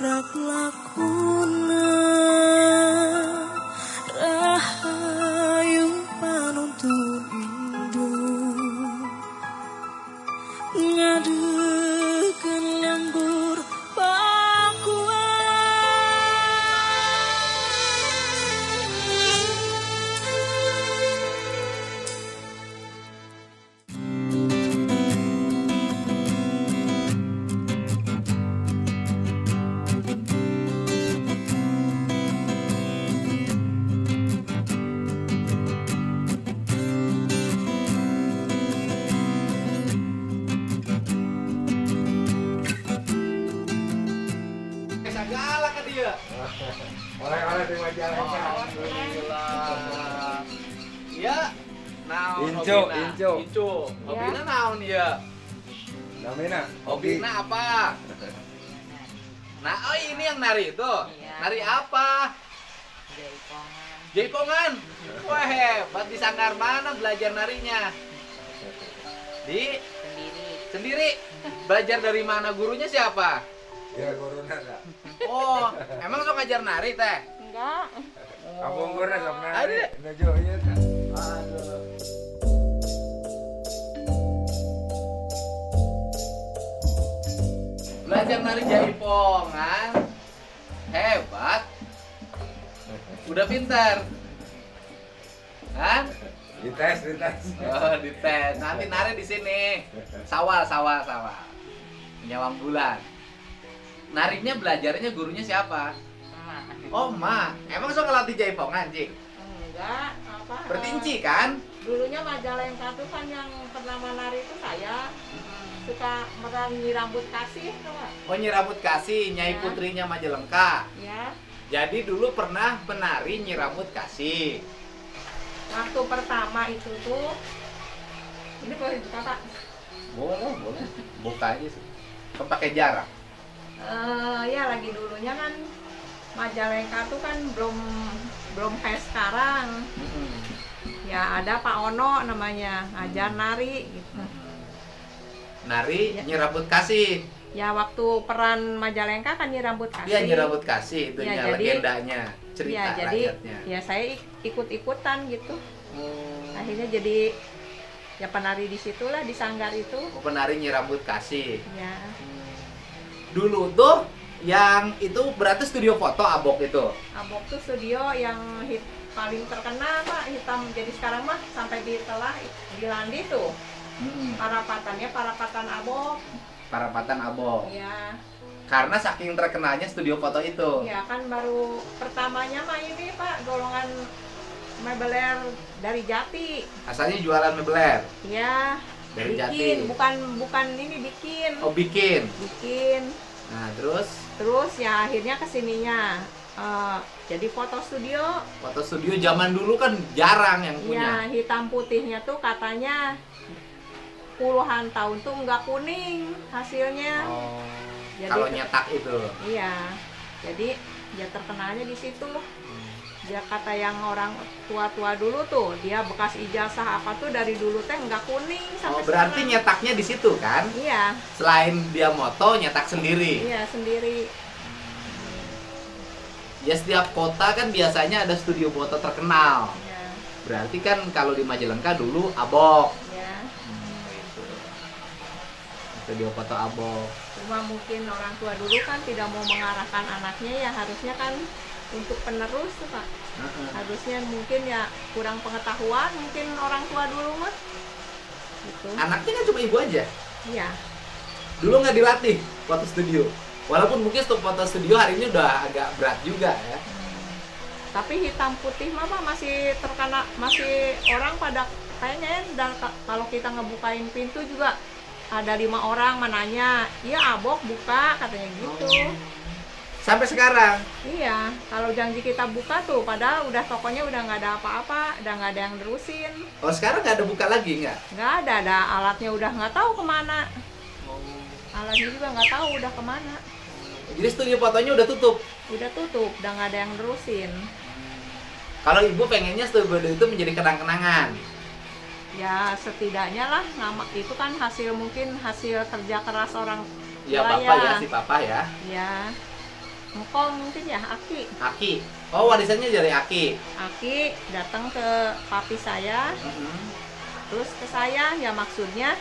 rak lakuna rahayu panuntun indu ngadekeun lembur segala ke dia. Oleh-oleh di Majalengka. Alhamdulillah. Ya, naon Incu, hobina? incu. Incu. Hobina naon dia? Namina, Hobina apa? Nah, oh ini yang nari itu. Iya. Nari apa? Jaipongan. Jaipongan. Wah, hebat di sanggar mana belajar narinya? Di Sendiri. sendiri. Belajar dari mana? Gurunya siapa? ya guru nada. Oh, emang sok ngajar nari teh? Enggak. Kampung guru sok Ada. nari. Nuju ieu teh. Aduh. Belajar nari jaipongan. Hebat. Udah pintar. Hah? Dites, dites. Oh, dites. Nanti nari di sini. Sawah. Nyawang bulan. Narinya belajarnya gurunya siapa? Sama. Oh, Ma. Emang sok ngelatih jaipongan, Cik? Enggak. Apa? Berinci kan? Dulunya Majalengka tuh kan yang pertama nari itu saya suka merangi rambut kasih, tau nggak? Oh, Nyi Rambut Kasih, Nyai Ya. Putrinya Majalengka. Ya. Jadi dulu pernah penari Nyi Rambut Kasih. Waktu pertama itu tuh, ini boleh buka Pak? Boleh. Buka aja sih. Kan pakai jarak. Ya lagi dulunya kan Majalengka tuh kan belum kayak sekarang. Ya ada Pak Ono namanya ngajar nari gitu. Nari Ya. Nyi Rambut Kasih. Ya waktu peran Majalengka kan Nyi Rambut Kasih. Dia Nyi Rambut Kasih, itu Ya, nya jadi- legendanya, cerita Ya jadi rakyatnya. ya saya ikut-ikutan gitu. Hmm. Akhirnya jadi ya penari di situlah di sanggar itu. Oh, penari Nyi Rambut Kasih. Ya. Dulu tuh yang itu berarti studio foto Abok itu. Abok tuh studio yang paling terkenal Pak, hitam. Jadi sekarang mah sampai ditelah di Landi tuh. Parapatan Abok. Parapatan Abok. Ya. Karena saking terkenalnya studio foto itu. Ya kan baru pertamanya mah ini Pak golongan mebeler dari Jati. Asalnya jualan mebeler. Ya. Dari Bikin, Jati. bukan ini bikin. Oh, bikin. Bikin. Nah, terus Terus ya akhirnya kesininya jadi foto studio. foto studio zaman dulu kan jarang yang Ya punya. hitam putihnya tuh katanya puluhan tahun tuh nggak kuning hasilnya. Oh. Jadi Kalau nyetak itu. Iya. Jadi ya terkenalnya di situ. Dia kata yang orang tua-tua dulu tuh, dia bekas ijazah apa tuh dari dulu teh nggak kuning Oh, sampai berarti sekarang. nyetaknya di situ kan? Iya, Selain dia moto, nyetak sendiri. iya sendiri. Ya setiap kota kan biasanya ada studio foto terkenal. Iya, Berarti kan kalau di Majalengka dulu Abok. ya. Gitu. Studio foto Abok. Cuma mungkin orang tua dulu kan tidak mau mengarahkan anaknya ya harusnya kan untuk penerus tuh Pak. Harusnya mungkin ya kurang pengetahuan mungkin orang tua dulu mah. Gitu. Anaknya kan cuma ibu aja. Iya. Dulu nggak dilatih foto studio. Walaupun mungkin foto studio hari ini udah agak berat juga ya. Tapi hitam putih mah Pak, masih terkena, masih orang pada kayaknya ya, dan kalau kita ngebukain pintu juga ada 5 orang menanya, iya Abok buka katanya gitu. Sampai sekarang. Iya, kalau janji kita buka tuh, padahal udah tokonya udah nggak ada apa-apa, udah nggak ada yang nerusin, Oh, sekarang nggak ada buka lagi nggak? nggak ada alatnya udah nggak tahu kemana, alatnya juga nggak tahu udah kemana, Jadi studio fotonya udah tutup. udah nggak ada yang nerusin. Kalau ibu pengennya studio itu menjadi kenang-kenangan. Ya setidaknya lah, nama itu kan hasil mungkin hasil kerja keras orang Ya tua bapak ya, si papa ya. Ya, Engkong mungkin ya, Aki. Oh, warisannya dari Aki. Aki datang ke papi saya, terus ke saya, ya maksudnya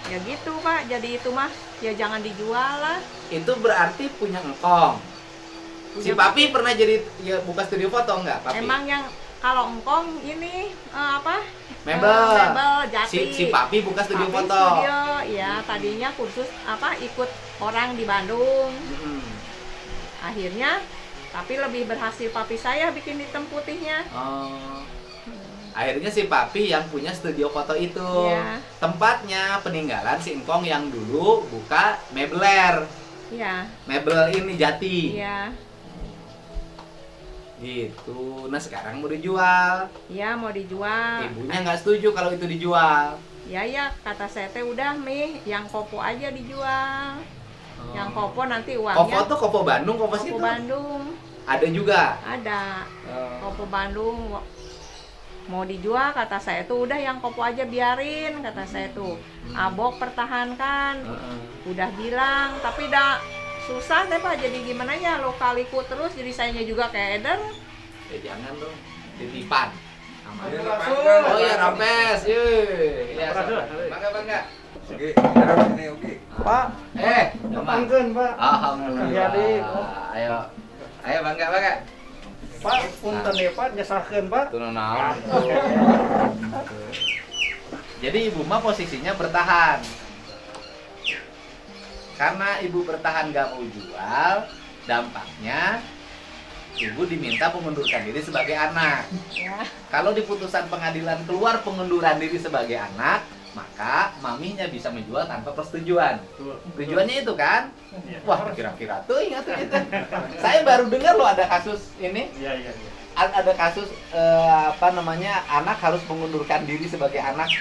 ya gitu Pak, jadi itu mah ya jangan dijual lah. Itu berarti punya engkong. Si Punya papi pernah jadi ya, buka studio foto enggak, papi? Emang yang kalau engkong ini apa? Mebel. Mebel jati. Si papi buka studio Papi foto. Studio, ya tadinya kursus apa ikut orang di Bandung. Akhirnya tapi lebih berhasil papi saya bikin hitam putihnya. Oh. Akhirnya si papi yang punya studio foto itu. Iya. Tempatnya peninggalan si engkong yang dulu buka mebler. Iya. Mebel ini jati. Iya. Gitu. Nah sekarang mau dijual. Iya mau dijual. Ibunya nggak setuju kalau itu dijual. Ya kata saya teh udah Mi, yang kopo aja dijual. Yang kopo nanti uangnya. Kopo tuh kopo Bandung, kopo situ. Kopo Bandung. Ada juga. Ada. Kopo Bandung mau dijual, kata saya tuh udah yang kopo aja biarin, kata saya tuh. Abok pertahankan. Udah bilang, tapi udah susah deh Pak, jadi gimana ya, lokaliku terus jadi sayanya juga kayak Eder. Ya jangan dong, titipan. Iya, lepaskan. Oh iya, Rampes. Iya, bangga. Oke, harap sini oke. Pak, Teman. pangkeun Pak. Alhamdulillah. Jadi, Ayo bangga. Pak, punten ya Pak, nyesakeun Pak. Turun naon. Jadi ibu mah posisinya bertahan. Karena ibu bertahan gak mau jual, dampaknya ibu diminta mengundurkan diri sebagai anak. Ya. Kalau di putusan pengadilan keluar pengunduran diri sebagai anak, maka maminya bisa menjual tanpa persetujuan. Tujuannya itu kan? Wah, kira-kira tuh ingat tuh itu. Saya baru dengar loh ada kasus ini. Iya. Ada kasus anak harus mengundurkan diri sebagai anak.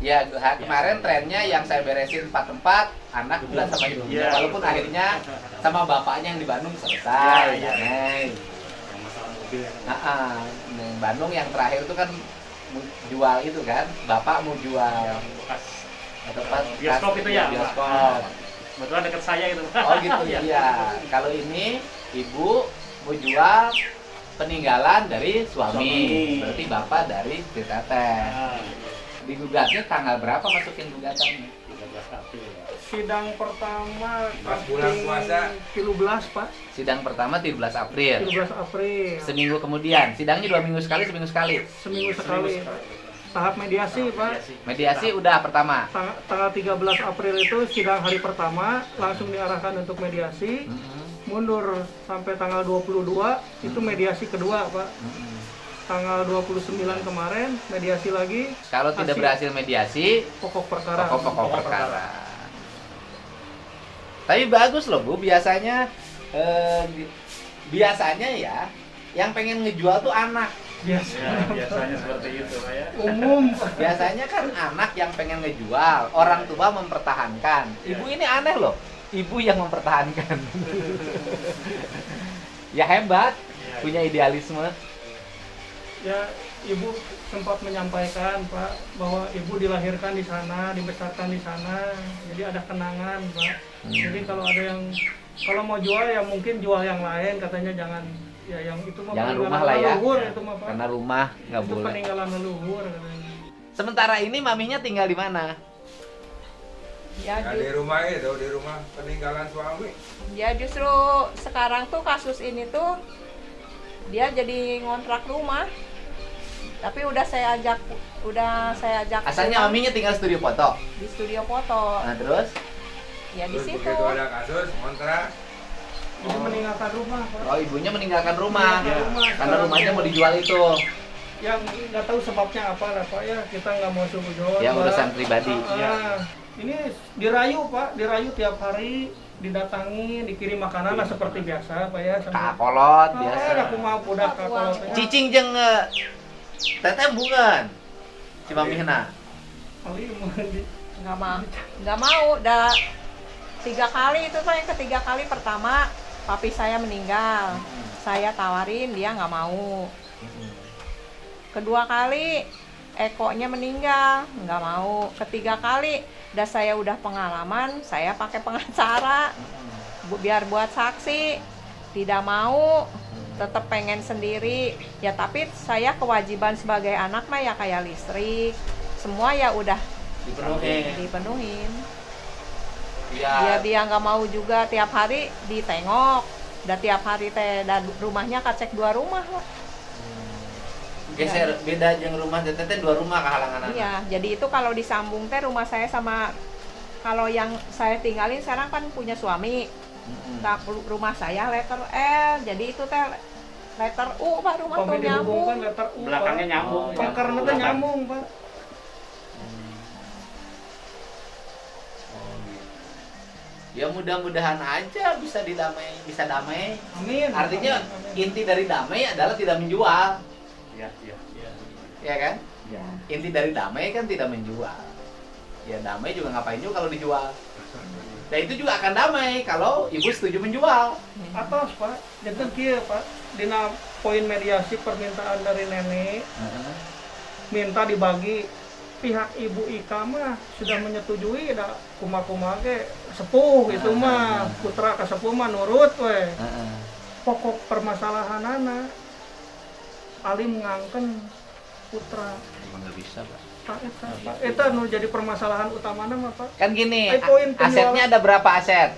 Ya, kemarin trennya yang saya beresin 4 tempat, anak bulan sama ibunya, walaupun akhirnya sama bapaknya yang di Bandung selesai. Yang Bandung yang terakhir itu kan jual itu kan, bapak mau jual tempat Bioskop itu ya? Bioskop. Kebetulan dekat saya itu. Oh gitu iya. Kalau ini ibu mau jual peninggalan dari suami, berarti bapak dari teteh. Digugatnya tanggal berapa masukin gugatannya? 13 April. Sidang pertama Pas bulan puasa. 13 Pak, Sidang pertama 13 April. 13 April. Seminggu kemudian, sidangnya 2 minggu sekali, seminggu sekali. Seminggu sekali. Tahap mediasi Pak. Mediasi udah pertama. Tanggal 13 April itu sidang hari pertama, langsung diarahkan untuk mediasi. Mundur sampai tanggal 22 itu mediasi kedua Pak. Tanggal 29 kemarin mediasi lagi. Kalau tidak berhasil mediasi, Pokok perkara. pokok perkara. Tapi bagus loh Bu, biasanya ya yang pengen ngejual tuh anak. Biasanya seperti itu Pak ya. Umum. Biasanya kan anak yang pengen ngejual, orang tua mempertahankan. Ibu ini aneh loh, ibu yang mempertahankan. Ya hebat, punya idealisme. Ya, ibu sempat menyampaikan Pak bahwa ibu dilahirkan di sana, dibesarkan di sana, jadi ada kenangan Pak. Jadi kalau mau jual ya mungkin jual yang lain, katanya jangan ya yang itu mah Jangan peninggalan rumah lah ya. leluhur itu mah Pak. Karena rumah nggak Itu boleh. peninggalan leluhur katanya. Sementara ini maminya tinggal di mana? Ya, Nah, di rumah itu, di rumah peninggalan suami. ya justru sekarang tuh kasus ini tuh dia jadi ngontrak rumah. Tapi udah saya ajak Asalnya pulang maminya tinggal studio foto. di studio foto. Nah terus? Ya di Terus situ. begitu ada kasus, kontrak. Ibu meninggalkan rumah Pak. Oh ibunya meninggalkan rumah. Meninggalkan rumah. Karena rumahnya mau dijual itu. Yang nggak tahu sebabnya apa lah Pak ya, kita nggak mau suzon. Ya urusan pribadi. Ini dirayu Pak, dirayu tiap hari, didatangi, dikirim makanan lah seperti biasa Pak ya. Kakolot biasa. Aku mau budak kakolot. Cicing jeung teteh bungan. Si mamihna. Nggak mau. Udah 3 kali itu Pak, yang ketiga kali pertama papi saya meninggal. Saya tawarin, dia nggak mau. Kedua kali ekonya meninggal, nggak mau. Ketiga kali, saya udah pengalaman, saya pakai pengacara. biar buat saksi, tidak mau, tetap pengen sendiri. Ya tapi saya kewajiban sebagai anak mah ya kayak listrik, semua ya udah dipenuhin. Ya, Dia nggak mau juga tiap hari ditengok, dan tiap hari dan rumahnya kacek 2 rumah lah. geser beda jeung rumah teteh 2 rumah kehalangan anak. Iya, jadi itu kalau disambung teh rumah saya sama kalau yang saya tinggalin sekarang kan punya suami. Nah, rumah saya letter L, jadi itu teh letter U Pak, rumah tuh Kami dihubungkan nyambung. letter U, Belakangnya Pak. nyambung. Oh, Pakarnya teh nyambung, Pak. Ya mudah-mudahan aja bisa damai. Amin. Artinya Amin. inti dari damai adalah tidak menjual, Iya, iya. ya kan? Ya. Inti dari damai kan tidak menjual. Ya damai juga ngapain juga kalau dijual. Dan itu juga akan damai kalau ibu setuju menjual. Atas, Pak. Janten kieu, Pak. Dina poin mediasi permintaan dari nenek minta dibagi, pihak ibu Ika mah sudah menyetujui da kumaha ge sepuh itu mah putra ka sepuh mah nurut we. Pokok permasalahanana alim ngangken putra. Emang nggak bisa, Pak. Pak eta nu jadi permasalahan utamana mah, Pak. Kan gini, Ay, poin penjualan. asetnya ada berapa aset?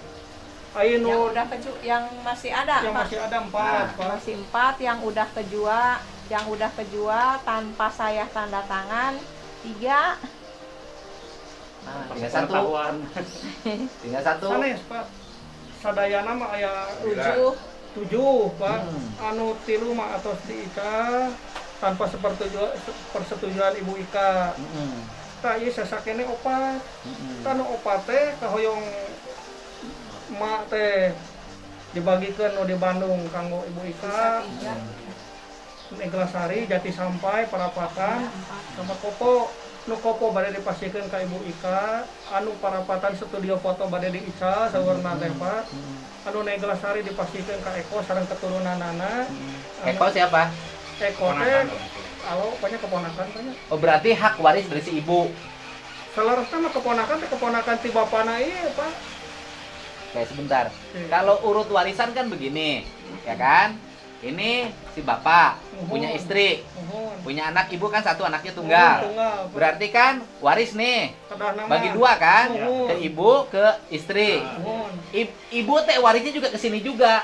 Aya Yang nu udah yang masih ada yang Pak. masih ada 4, Pak. Masih 4 yang udah kejual tanpa saya tanda tangan 3. Nah, tinggal satu. Pengetahuan. Tinggal satu. Sanes, Pak. Sadayana mah aya 7. 7, Pak. Hmm. Anu 3 mah atos di Ika tanpa persetujuan Ibu Ika. Tah ieu sasakene 4. Tanu 4 teh kahoyong mak teh dibagikeun nu di Bandung kanggo Ibu Ika. Neglasari, Jati Sampai, Parapatan, sama Kopo. Nu Kopo bade dipasikeun ka Ibu Ika, anu Parapatan studio foto bade di Ica saweurna teh, Pak. Anu Neglasari dipasikeun ka Eko sareng keturunanana. Eko siapa? Eko teh alo pokoknya keponakan tanya. Oh berarti hak waris dari si ibu. Salarasna mah keponakan teh keponakan ti bapana ieu, Pak. Kayak sebentar. Kalau urut warisan kan begini, ya kan? Ini si bapak punya istri, Nuhun. punya anak, ibu kan satu anaknya tunggal. Tunggal, Pak. Berarti kan waris nih, Kedah nama. bagi 2 kan? Nuhun. Ke ibu, ke istri. Nuhun. Ibu teh warisnya juga ke sini juga.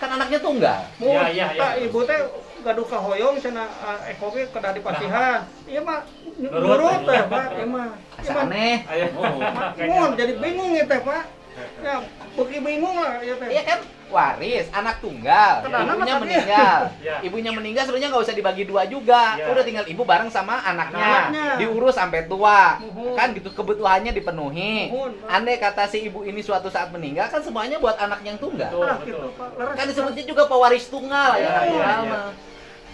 Kan anaknya tunggal. Mun, Iya. tah ibu teh gaduh kahoyong cenah Eko ge kedah dipasihan. Ieu mah Nurut. nurut teh, Pak. Ieu mah. Asa aneh. Ayo. Mun jadi bingung ieu teh, Pak. Ya, beuki bingung lah ieu teh. Iya kan? Waris, anak tunggal, Kenapa ibunya kan meninggal. Iya. Ibunya meninggal sebenarnya nggak usah dibagi 2 juga. Iya. Udah tinggal ibu bareng sama anaknya. Anaknya. Diurus sampai tua. Nuhun. Kan gitu kebutuhannya dipenuhi. Nuhun, Pak. Andai kata si ibu ini suatu saat meninggal kan semuanya buat anak yang tunggal. Betul. Nah, gitu, Pak. Leres. Kan disebutnya juga pewaris tunggal ya. Iya, anak iya, tunggal iya. mah.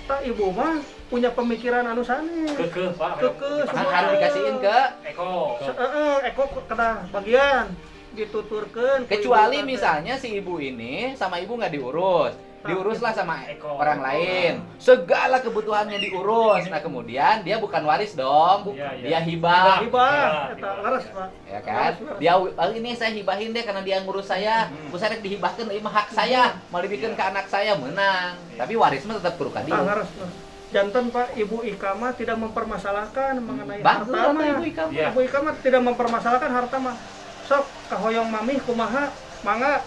Tah ibu mah punya pemikiran anu sanes. Kekeh, Pak. Kekeh, Kan semua. harus dikasihin ke Eko. Eko kedah bagian dituturkeun. ku kecuali ibu teh. misalnya si ibu ini sama ibu nggak diurus. Diuruslah sama Eko. orang lain. Segala kebutuhannya diurus. Nah, kemudian dia bukan waris dong. Iya, iya. Dia hibah. Hibah, Iya, eta leres, Pak. Ya kan? Dia ini saya hibahin deh karena dia ngurus saya. Saya rek dihibahkeun ieu mah hak saya. Mau dibikin ke anak saya menang. Tapi waris mah tetap kudu ka Tah dia. leres. Janten, Pak, Ibu Ika mah tidak mempermasalahkan mengenai Bagus harta lah mah. ibu Ika. Iya. Ibu Ika mah tidak mempermasalahkan harta mah. Sok kahoyong mamih kumaha, mangga.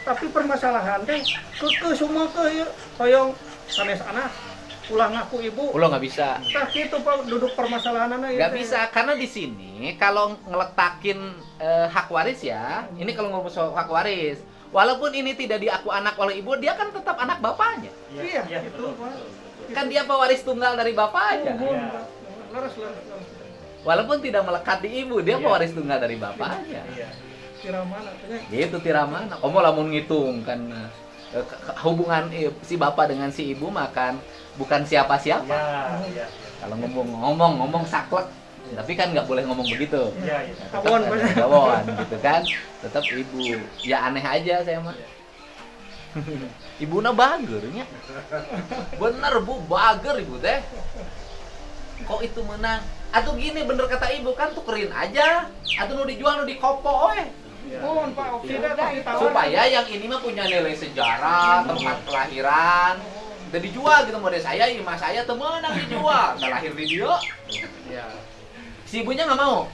Tapi permasalahan teh kekeh semua ke hoyong sanes anak ulah ngaku ibu. Ulo nggak bisa. Tah kitu, Pak, duduk permasalahanana ieu Nggak teh. bisa karena di sini kalau ngeletakin hak waris ya, ini kalau ngomong soal hak waris, walaupun ini tidak diaku anak oleh ibu, dia kan tetap anak bapaknya. Iya, itu, betul, Pak. betul. Kan dia pewaris tunggal dari bapaknya. Nuhun, Iya. Pak. Leres. Walaupun tidak melekat di ibu, dia Iya. pewaris tunggal dari bapaknya. Iya. Kiramana teh. Gitu tiramana. Komo lamun ngitung kan hubungan si bapak dengan si ibu makan bukan siapa-siapa. Iya. Kalau ngomong saklek, tapi kan nggak boleh ngomong begitu. Iya. Tawon, Pak. Gawon gitu kan. Tetap ibu. Ya aneh aja saya mah. Ibuna bagernya. Bener Bu, bager ibu teh. Kok itu menang? Atau gini bener kata ibu kan tukerin aja. Atau nu dijual nu dikopo we. Iya. Mohon Pak, Oksida Udah, pasti itu. tawar. Supaya yang ini mah punya nilai sejarah, tempat kelahiran, udah dijual gitu model saya, imah saya temenang dijual, nggak lahir di dia. Iya. Si ibunya nggak mau.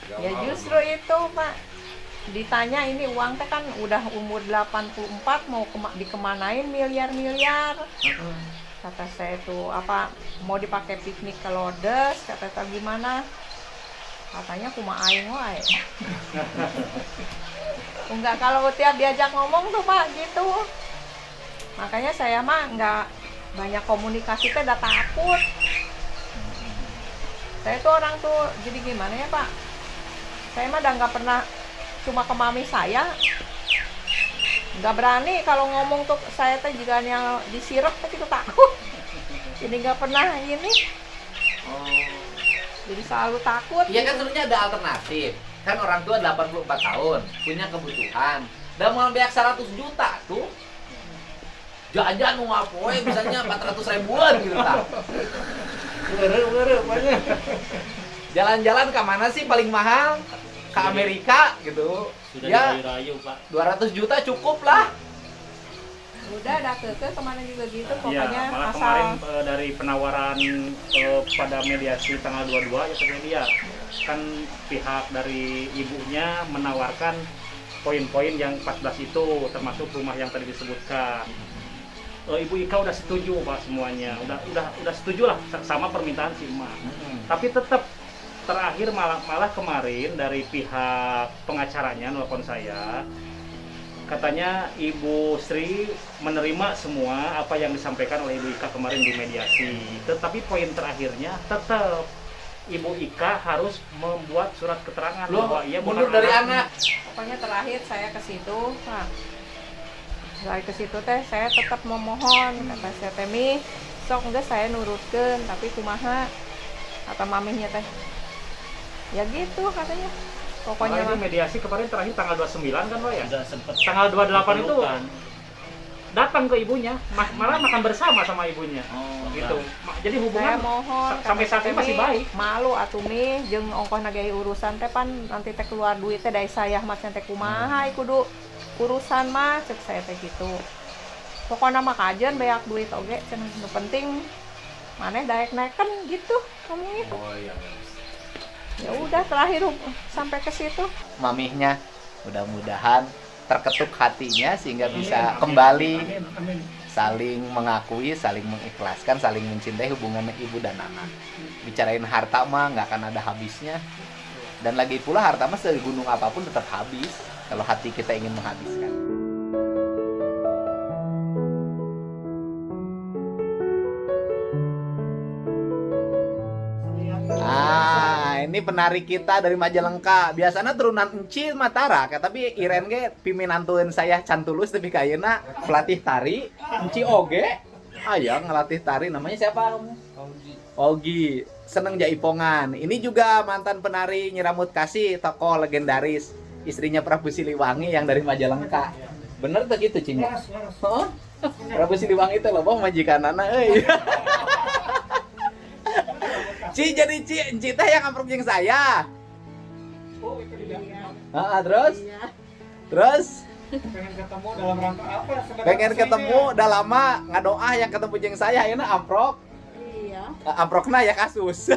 Gak Ya mau. justru itu Pak, ditanya ini uang teh kan udah umur 84 mau dikemanain miliar-miliar. Kata saya tuh apa mau dipakai piknik ke Lodes, kata saya gimana? Katanya kumaha aing wae. Enggak, kalau tiap diajak ngomong tuh Pak gitu. Makanya saya mah enggak banyak komunikasi teh udah takut. Saya tuh orang tuh jadi gimana ya Pak? Saya mah udah nggak pernah cuma ke mami saya. Nggak berani kalau ngomong tuh saya teh juga yang disirep teh gitu takut. Jadi nggak pernah ini. Jadi selalu takut. Iya kan sebenarnya ada alternatif. Kan orang tua 84 tahun, punya kebutuhan. Dan mau beak 100 juta tuh. Jajan nu apoe misalnya 400 ribuan gitu tak. Banyak. Jalan-jalan ke mana sih paling mahal? Ke Amerika gitu. Sudah Ya dirayu-rayu, Pak. 200 juta cukup lah. Udah ada kemana juga gitu Iya, pokoknya malah asal kemarin dari penawaran pada mediasi tanggal 22 ya terjadi ya. Kan pihak dari ibunya menawarkan poin-poin yang 14 itu termasuk rumah yang tadi disebutkan. Ibu Ika udah setuju Pak semuanya. Udah setuju lah sama permintaan si emak. Tapi tetap terakhir malah kemarin dari pihak pengacaranya nelpon saya, katanya Ibu Sri menerima semua apa yang disampaikan oleh Ibu Ika kemarin di mediasi. Tetapi poin terakhirnya tetap Ibu Ika harus membuat surat keterangan Loh, bahwa ia mundur bukan dari anak. pokoknya terakhir saya ke situ Pak. Saya ke situ teh saya tetap memohon kata saya temi sok enggak saya nurutkeun tapi kumaha kata mamihnya teh. Ya gitu katanya. Pokoknya Pokoknya mah. mediasi kemarin terakhir tanggal 29 kan Pak ya? Sudah sempat Tanggal 28 itu pelukan. datang ke ibunya, malah makan bersama sama ibunya. Oh, Gitu. Jadi Saya hubungan mohon sampai saat ini masih baik. malu atuh mi jeung ongkos nagih urusan teh pan nanti teh keluar duit teh dari saya mah teh kumaha kudu urusan mah cek saya teh gitu. Pokoknya mah kajian banyak duit oge cenah nu penting maneh daek-naeken gitu ngomongnya. Oh iya. Ya udah terakhir sampai ke situ. Mamihnya mudah-mudahan terketuk hatinya sehingga bisa kembali Amin, amin. saling mengakui, saling mengikhlaskan, saling mencintai hubungan ibu dan anak. Bicarain harta mah nggak akan ada habisnya. Dan lagi pula harta mah segunung apapun tetap habis kalau hati kita ingin menghabiskan. Ini penari kita dari Majalengka. Biasanya turunan Enci Matara, tapi Iren ge piminantueun saya cantulus tapi kayaknya pelatih tari. Enci oge. Aya ngelatih tari namanya siapa? Ogi. Seneng jaipongan. Ini juga mantan penari Nyiramut Kasih, tokoh legendaris. Istrinya Prabu Siliwangi yang dari Majalengka. Bener tuh gitu, Cinya? Laras, laras. Oh? Prabu Siliwangi itu loh, majikanana euy. Ci jadi Ci teh yang amprok jeung saya. Oh, itu dia. Terus? Terus Pengen ketemu dalam rangka apa? Sebenarnya pengen kesini ketemu ya. udah lama ngadoa yang ketemu jeung saya ayeuna amprok. Iya. Amprokna ya kasus.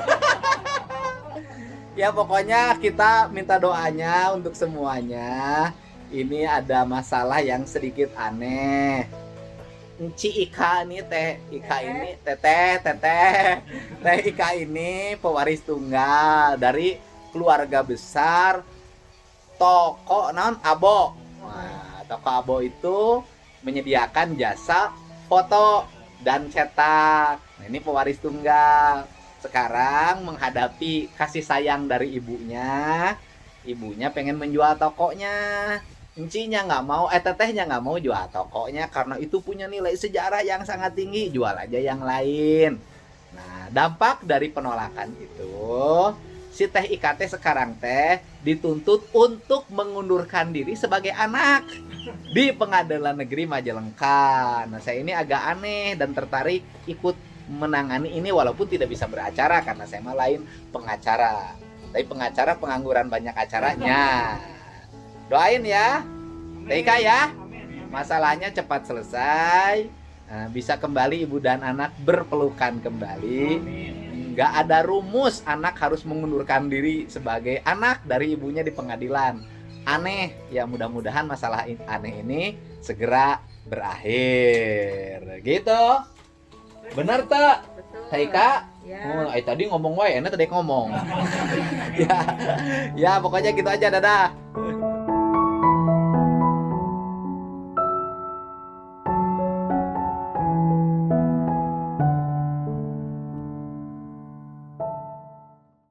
Ya pokoknya kita minta doanya untuk semuanya. Ini ada masalah yang sedikit aneh. Enci Ika ini teh Ika ini pewaris tunggal dari keluarga besar toko non Abo. Nah, toko Abo itu menyediakan jasa foto dan cetak. Nah, ini pewaris tunggal. Sekarang menghadapi kasih sayang dari ibunya. Ibunya pengen menjual tokonya. Encinya nggak mau, tetehnya nggak mau jual tokonya karena itu punya nilai sejarah yang sangat tinggi. Jual aja yang lain. Nah, dampak dari penolakan itu, si Teh Ika teh sekarang teh dituntut untuk mengundurkan diri sebagai anak di Pengadilan Negeri Majalengka. Nah, saya ini agak aneh dan tertarik ikut menangani ini walaupun tidak bisa beracara karena saya mah lain pengacara. Tapi pengacara pengangguran banyak acaranya. Doain ya, Teika ya, masalahnya cepat selesai, bisa kembali ibu dan anak berpelukan kembali. Nggak ada rumus anak harus mengundurkan diri sebagai anak dari ibunya di pengadilan. Aneh, ya mudah-mudahan masalah aneh ini segera berakhir. Gitu. Benar tak? Betul. Teika? Ya. Tadi ngomong wae, enak tadi ngomong. Ya pokoknya gitu aja, dadah.